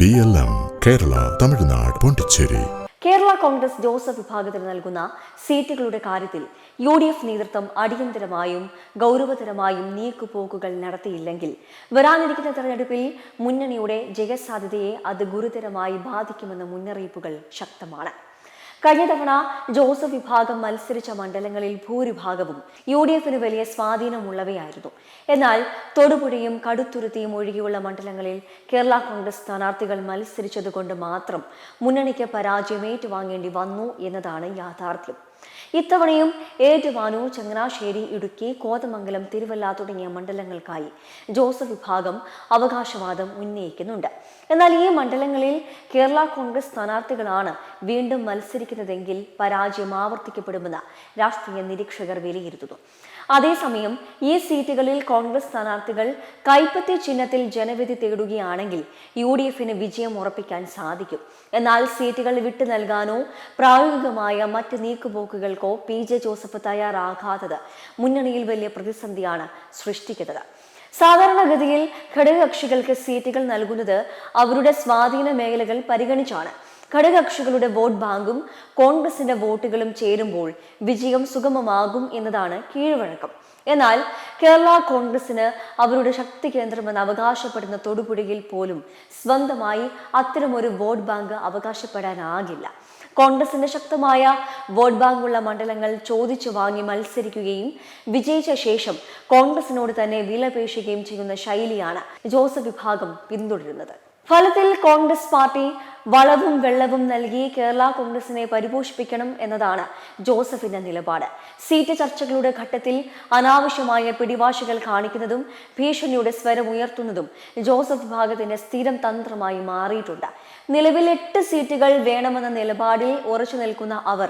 BLM Kerala, Tamil Nadu, Pondicherry. Kerala Congress Joseph വിഭാഗത്തിന് നൽകുന്ന സീറ്റുകളുടെ കാര്യത്തിൽ UDF നേതൃത്വം അടിയന്തരമായും ഗൗരവതരമായും നീക്കുപോക്കുകൾ നടത്തിയില്ലെങ്കിൽ വരാനിരിക്കുന്ന തെരഞ്ഞെടുപ്പിൽ മുന്നണിയുടെ ജയസാധ്യതയെ അത് ഗുരുതരമായി ബാധിക്കുമെന്ന മുന്നറിയിപ്പുകൾ ശക്തമാണ്. കഴിഞ്ഞ തവണ ജോസഫ് വിഭാഗം മത്സരിച്ച മണ്ഡലങ്ങളിൽ ഭൂരിഭാഗവും UDFന് വലിയ സ്വാധീനമുള്ളവയായിരുന്നു. എന്നാൽ തൊടുപുഴയും കടുത്തുരുത്തിയും ഒഴികെയുള്ള മണ്ഡലങ്ങളിൽ കേരള കോൺഗ്രസ് സ്ഥാനാർത്ഥികൾ മത്സരിച്ചതുകൊണ്ട് മാത്രം മുന്നണിക്ക് പരാജയം ഏറ്റുവാങ്ങേണ്ടി വന്നു എന്നതാണ് യാഥാർത്ഥ്യം. ഇത്തവണയും ഏറ്റുമാനൂർ, ചങ്ങനാശ്ശേരി, ഇടുക്കി, കോതമംഗലം, തിരുവല്ല തുടങ്ങിയ മണ്ഡലങ്ങൾക്കായി ജോസഫ് വിഭാഗം അവകാശവാദം ഉന്നയിക്കുന്നുണ്ട്. എന്നാൽ ഈ മണ്ഡലങ്ങളിൽ കേരള കോൺഗ്രസ് സ്ഥാനാർത്ഥികളാണ് വീണ്ടും മത്സരിക്കുന്നതെങ്കിൽ പരാജയം ആവർത്തിക്കപ്പെടുമെന്ന് രാഷ്ട്രീയ നിരീക്ഷകർ വിലയിരുത്തുന്നു. അതേസമയം ഈ സീറ്റുകളിൽ കോൺഗ്രസ് സ്ഥാനാർത്ഥികൾ കൈപ്പത്തി ചിഹ്നത്തിൽ ജനവിധി തേടുകയാണെങ്കിൽ UDFന് വിജയം ഉറപ്പിക്കാൻ സാധിക്കും. എന്നാൽ സീറ്റുകൾ വിട്ടു നൽകാനോ പ്രായോഗികമായ മറ്റ് നീക്കുപോക്കുകൾക്കോ PJ ജോസഫ് തയ്യാറാകാത്തത് മുന്നണിയിൽ വലിയ പ്രതിസന്ധിയാണ് സൃഷ്ടിക്കുന്നത്. സാധാരണഗതിയിൽ ഘടകകക്ഷികൾക്ക് സീറ്റുകൾ നൽകുന്നത് അവരുടെ സ്വാധീന മേഖലകൾ പരിഗണിച്ചാണ്. ഘടകകക്ഷികളുടെ വോട്ട് ബാങ്കും കോൺഗ്രസിന്റെ വോട്ടുകളും ചേരുമ്പോൾ വിജയം സുഗമമാകും എന്നതാണ് കീഴ്വഴക്കം. എന്നാൽ കേരള കോൺഗ്രസിന് അവരുടെ ശക്തി കേന്ദ്രമെന്ന് അവകാശപ്പെടുന്ന തൊടുപുഴയിൽ പോലും സ്വന്തമായി അത്തരമൊരു വോട്ട് ബാങ്ക് അവകാശപ്പെടാനാകില്ല. കോൺഗ്രസിന്റെ ശക്തമായ വോട്ട് ബാങ്കുള്ള മണ്ഡലങ്ങൾ ചോദിച്ചു വാങ്ങി മത്സരിക്കുകയും വിജയിച്ച ശേഷം കോൺഗ്രസിനോട് തന്നെ വിലപേശുകയും ചെയ്യുന്ന ശൈലിയാണ് ജോസഫ് വിഭാഗം പിന്തുടരുന്നത്. ഫലത്തിൽ കോൺഗ്രസ് പാർട്ടി വളവും വെള്ളവും നൽകി കേരള കോൺഗ്രസിനെ പരിപോഷിപ്പിക്കണം എന്നതാണ് ജോസഫിന്റെ നിലപാട്. സീറ്റ് ചർച്ചകളുടെ ഘട്ടത്തിൽ അനാവശ്യമായ പിടിവാശികൾ കാണിക്കുന്നതും ഭീഷണിയുടെ സ്വരം ഉയർത്തുന്നതും ജോസഫ് വിഭാഗത്തിന്റെ സ്ഥിരം തന്ത്രമായി മാറിയിട്ടുണ്ട്. നിലവിൽ 8 സീറ്റുകൾ വേണമെന്ന നിലപാടിൽ ഉറച്ചു നിൽക്കുന്ന അവർ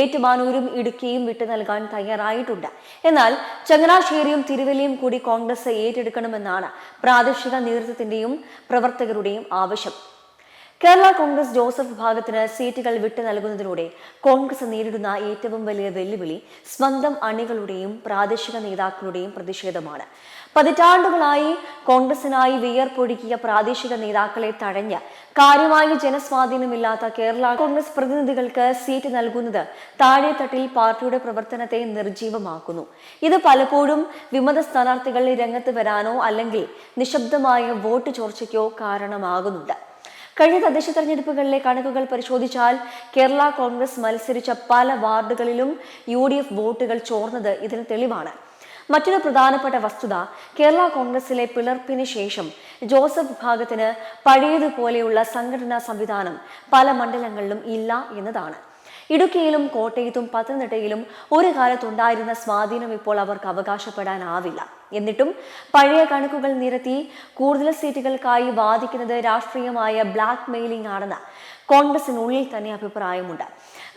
ഏറ്റുമാനൂരും ഇടുക്കിയും വിട്ടു നൽകാൻ തയ്യാറായിട്ടുണ്ട്. എന്നാൽ ചങ്ങനാശ്ശേരിയും തിരുവല്ലയും കൂടി കോൺഗ്രസ് ഏറ്റെടുക്കണമെന്നാണ് പ്രാദേശിക നേതൃത്വത്തിന്റെയും പ്രവർത്തകരുടെയും ആവശ്യം. കേരള കോൺഗ്രസ് ജോസഫ് വിഭാഗത്തിന് സീറ്റുകൾ വിട്ടു നൽകുന്നതിലൂടെ കോൺഗ്രസ് നേരിടുന്ന ഏറ്റവും വലിയ വെല്ലുവിളി സ്വന്തം അണികളുടെയും പ്രാദേശിക നേതാക്കളുടെയും പ്രതിഷേധമാണ്. പതിറ്റാണ്ടുകളായി കോൺഗ്രസിനായി വിയർപ്പൊഴുക്കിയ പ്രാദേശിക നേതാക്കളെ തഴഞ്ഞ് കാര്യമായ ജനസ്വാധീനമില്ലാത്ത കേരള കോൺഗ്രസ് പ്രതിനിധികൾക്ക് സീറ്റ് നൽകുന്നത് താഴെത്തട്ടിൽ പാർട്ടിയുടെ പ്രവർത്തനത്തെ നിർജീവമാക്കുന്നു. ഇത് പലപ്പോഴും വിമത സ്ഥാനാർത്ഥികൾ രംഗത്ത് വരാനോ അല്ലെങ്കിൽ നിശബ്ദമായ വോട്ട് ചോർച്ചയ്ക്കോ കാരണമാകുന്നുണ്ട്. കഴിഞ്ഞ തദ്ദേശ തെരഞ്ഞെടുപ്പുകളിലെ കണക്കുകൾ പരിശോധിച്ചാൽ കേരള കോൺഗ്രസ് മത്സരിച്ച പല വാർഡുകളിലും UDF വോട്ടുകൾ ചോർന്നത് ഇതിന് തെളിവാണ്. മറ്റൊരു പ്രധാനപ്പെട്ട വസ്തുത കേരള കോൺഗ്രസിലെ പിളർപ്പിന് ശേഷം ജോസഫ് വിഭാഗത്തിന് പഴയതുപോലെയുള്ള സംഘടനാ സംവിധാനം പല മണ്ഡലങ്ങളിലും ഇല്ല എന്നതാണ്. ഇടുക്കിയിലും കോട്ടയത്തും പത്തനംതിട്ടയിലും ഒരു കാലത്തുണ്ടായിരുന്ന സ്വാധീനം ഇപ്പോൾ അവർക്ക് അവകാശപ്പെടാനാവില്ല. എന്നിട്ടും പഴയ കണക്കുകൾ നിരത്തി കൂടുതൽ സീറ്റുകൾക്കായി വാദിക്കുന്നത് രാഷ്ട്രീയമായ ബ്ലാക്ക് മെയിലിംഗ് ആണെന്ന് കോൺഗ്രസിനുള്ളിൽ തന്നെ അഭിപ്രായമുണ്ട്.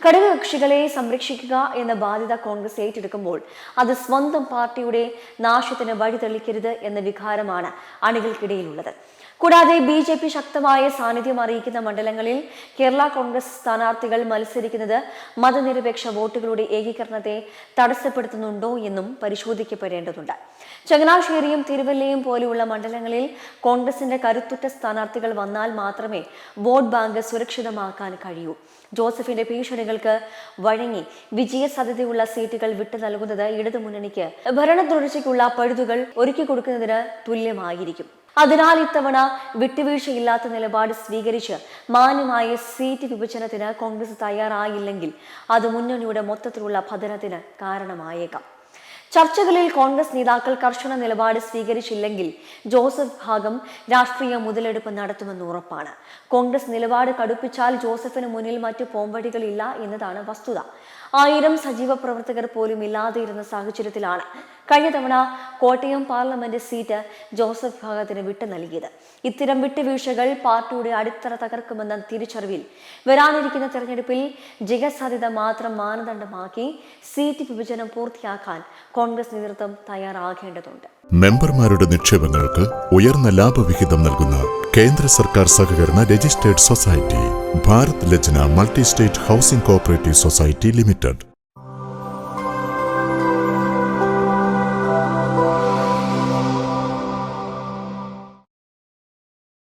ഘടകകക്ഷികളെ സംരക്ഷിക്കുക എന്ന ബാധ്യത കോൺഗ്രസ് ഏറ്റെടുക്കുമ്പോൾ അത് സ്വന്തം പാർട്ടിയുടെ നാശത്തിന് വഴിതെളിക്കരുത് എന്ന വികാരമാണ് അണികൾക്കിടയിലുള്ളത്. കൂടാതെ BJP ശക്തമായ സാന്നിധ്യം അറിയിക്കുന്ന മണ്ഡലങ്ങളിൽ കേരള കോൺഗ്രസ് സ്ഥാനാർത്ഥികൾ മത്സരിക്കുന്നത് മതനിരപേക്ഷ വോട്ടുകളുടെ ഏകീകരണത്തെ തടസ്സപ്പെടുത്തുന്നുണ്ടോ എന്നും പരിശോധിക്കപ്പെടേണ്ടതുണ്ട്. ചങ്ങനാശ്ശേരിയും തിരുവല്ലയും പോലെയുള്ള മണ്ഡലങ്ങളിൽ കോൺഗ്രസിന്റെ കരുത്തുറ്റ സ്ഥാനാർത്ഥികൾ വന്നാൽ മാത്രമേ വോട്ട് ബാങ്ക് സുരക്ഷിതമാക്കാൻ കഴിയൂ. ജോസഫിന്റെ ഭീഷണികൾക്ക് വഴങ്ങി വിജയസാധ്യതയുള്ള സീറ്റുകൾ വിട്ടു നൽകുന്നത് ഇടതുമുന്നണിക്ക് ഭരണ തുടർച്ചയ്ക്കുള്ള പഴുതുകൾ ഒരുക്കി കൊടുക്കുന്നതിന് തുല്യമായിരിക്കും. അതിനാൽ ഇത്തവണ വിട്ടുവീഴ്ചയില്ലാത്ത നിലപാട് സ്വീകരിച്ച് മാന്യമായ സീറ്റ് വിഭജനത്തിന് കോൺഗ്രസ് തയ്യാറായില്ലെങ്കിൽ അത് മുന്നണിയുടെ മൊത്തത്തിലുള്ള പതനത്തിന് കാരണമായേക്കാം. ചർച്ചകളിൽ കോൺഗ്രസ് നേതാക്കൾ കർശന നിലപാട് സ്വീകരിച്ചില്ലെങ്കിൽ ജോസഫ് വിഭാഗം രാഷ്ട്രീയ മുതലെടുപ്പ് നടത്തുമെന്ന് ഉറപ്പാണ്. കോൺഗ്രസ് നിലപാട് കടുപ്പിച്ചാൽ ജോസഫിന് മുന്നിൽ മറ്റു പോംവഴികളില്ല എന്നതാണ് വസ്തുത. 1000 സജീവ പ്രവർത്തകർ പോലും ഇല്ലാതെയിരുന്ന സാഹചര്യത്തിലാണ് കഴിഞ്ഞ തവണ കോട്ടയം പാർലമെന്റ് സീറ്റ് ജോസഫ് വിഭാഗത്തിന് വിട്ടു നൽകിയത്. ഇത്തരം വിട്ടുവീഴ്ചകൾ പാർട്ടിയുടെ അടിത്തറ തകർക്കുമെന്ന തിരിച്ചറിവിൽ വരാനിരിക്കുന്ന തെരഞ്ഞെടുപ്പിൽ ജയസാധ്യത മാത്രം മാനദണ്ഡമാക്കി സീറ്റ് വിഭജനം പൂർത്തിയാക്കാൻ കോൺഗ്രസ് നേതൃത്വം തയ്യാറാകേണ്ടതുണ്ട്. മെമ്പർമാരുടെ നിക്ഷേപങ്ങൾക്ക് ഉയർന്ന ലാഭവിഹിതം നൽകുന്ന കേന്ദ്ര സർക്കാർ സഹകരണ registered society Bharat Lajna multi state housing cooperative society limited.